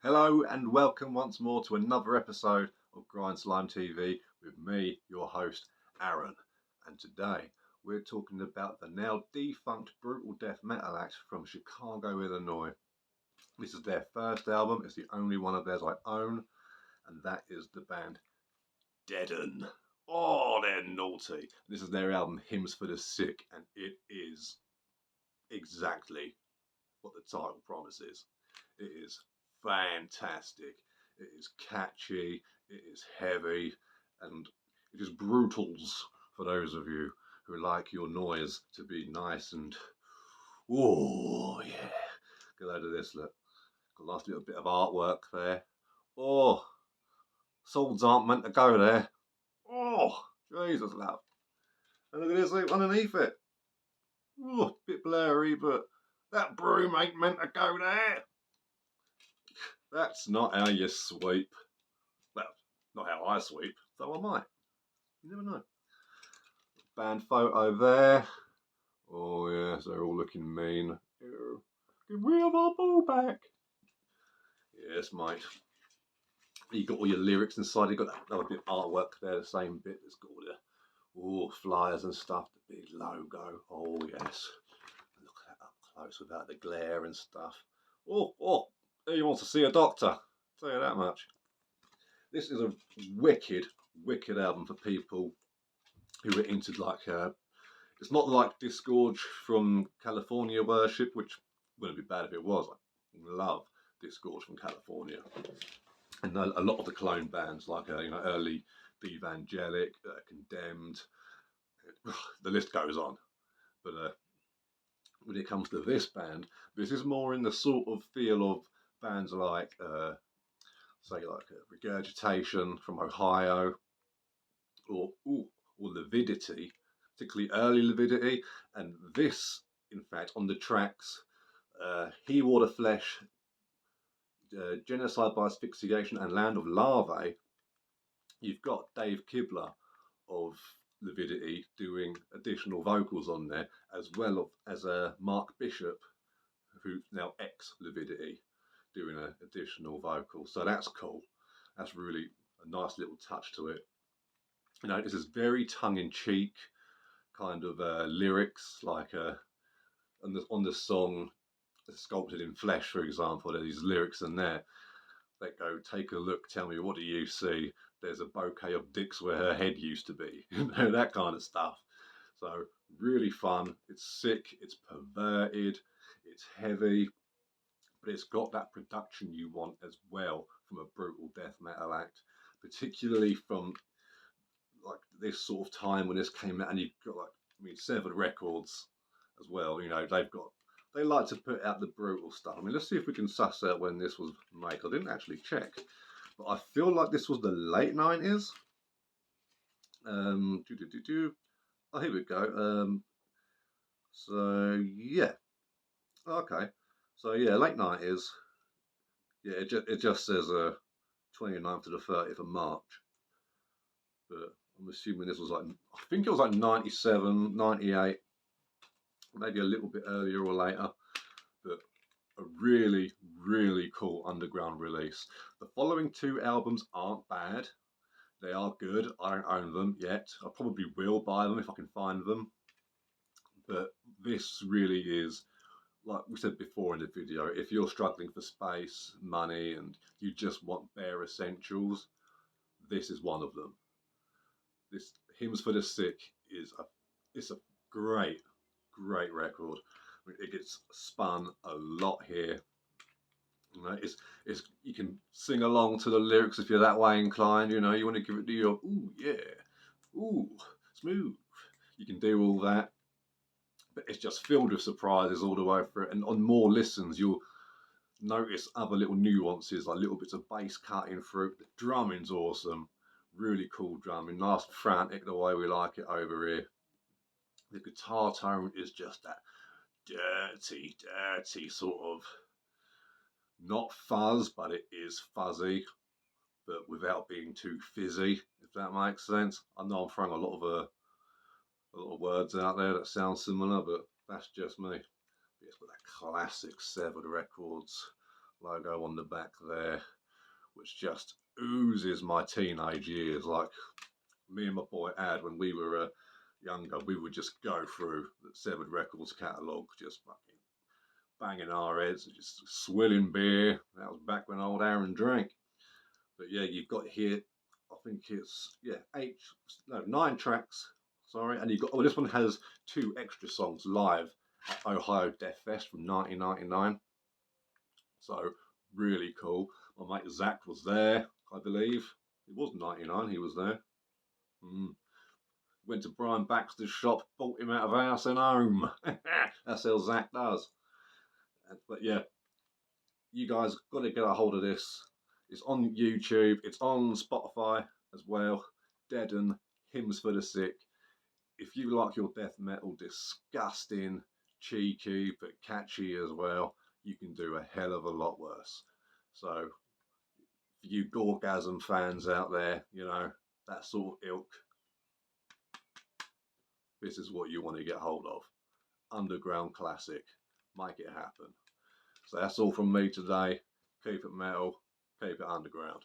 Hello and welcome once more to another episode of Grind Slime TV with me, your host, Aaron. And today we're talking about the now defunct brutal death metal act from Chicago, Illinois. This is their first album, it's the only one of theirs I own, and that is the band Deaden. Oh, they're naughty. This is their album Hymns for the Sick, and it is exactly what the title promises. It is fantastic. It is catchy. It is heavy, and it is brutals for those of you who like your noise to be nice and oh yeah. Get out of this look. Got a nice little bit of artwork there. Oh, swords aren't meant to go there. Oh, Jesus love. And look at this look underneath it. Oh, bit blurry, but that broom ain't meant to go there. That's not how you sweep. Well, not how I sweep, so I might. You never know. Band photo there. Oh yes, they're all looking mean. Can we have our ball back? Yes, mate. You got all your lyrics inside. You got that another bit of artwork there, the same bit. It's got all the flyers and stuff. The big logo. Oh yes. Look at that up close without the glare and stuff. Oh, he wants to see a doctor. I'll tell you that much. This is a wicked album for people who are into it's not like Disgorge from California Worship, which wouldn't be bad if it was. I love Disgorge from California, and a lot of the clone bands like early The Evangelic, Condemned, the list goes on. But when it comes to this band, this is more in the sort of feel of bands like Regurgitation from Ohio, or Lividity, particularly early Lividity, and this, in fact, on the tracks, He Wore the Flesh, Genocide by Asphyxiation, and Land of Larvae, you've got Dave Kibler of Lividity doing additional vocals on there, as well as Mark Bishop, who's now ex-Lividity, doing an additional vocal. So that's cool. That's really a nice little touch to it. This is very tongue-in-cheek kind of lyrics, like on the song Sculpted in Flesh, for example, there's these lyrics in there that go, take a look, tell me, what do you see? There's a bouquet of dicks where her head used to be. That kind of stuff. So really fun. It's sick, it's perverted, it's heavy, but it's got that production you want as well from a brutal death metal act, particularly from like this sort of time when this came out, and you've got Severed Records as well. They like to put out the brutal stuff. Let's see if we can suss out when this was made. I didn't actually check, but I feel like this was the late 90s. Oh, here we go. So yeah, okay. So yeah, late 90s. Yeah, it just says 29th to the 30th of March. But I'm assuming this was I think it was like 97, 98, maybe a little bit earlier or later. But a really, really cool underground release. The following two albums aren't bad. They are good. I don't own them yet. I probably will buy them if I can find them. But this really is, like we said before in the video, if you're struggling for space, money, and you just want bare essentials, this is one of them. This Hymns for the Sick it's a great record. It gets spun a lot here. It's you can sing along to the lyrics if you're that way inclined. You want to give it to your ooh yeah, ooh smooth. You can do all that, but it's just filled with surprises all the way through. And on more listens, you'll notice other little nuances, like little bits of bass cutting through. The drumming's awesome, really cool drumming, nice and frantic the way we like it over here. The guitar tone is just that dirty sort of, not fuzz, but it is fuzzy, but without being too fizzy, if that makes sense. I know I'm throwing a lot of words out there that sound similar, but that's just me. But it's got that classic Severed Records logo on the back there, which just oozes my teenage years. Like me and my boy Ad, when we were younger, we would just go through the Severed Records catalogue, just fucking banging our heads, just swilling beer. That was back when old Aaron drank. But yeah, you've got here, I think it's, yeah, 9 tracks, sorry. And you've got, oh, this one has 2 extra songs live at Ohio Death Fest from 1999. So really cool. My mate Zach was there, I believe. It was 99, he was there. Went to Brian Baxter's shop, bought him out of house and home. That's how Zach does. But yeah, you guys got to get a hold of this. It's on YouTube, it's on Spotify as well. Deaden, Hymns for the Sick. If you like your death metal disgusting, cheeky, but catchy as well, you can do a hell of a lot worse. So, for you Gorgasm fans out there, you know, that sort of ilk, this is what you want to get hold of. Underground classic. Make it happen. So that's all from me today. Keep it metal, keep it underground.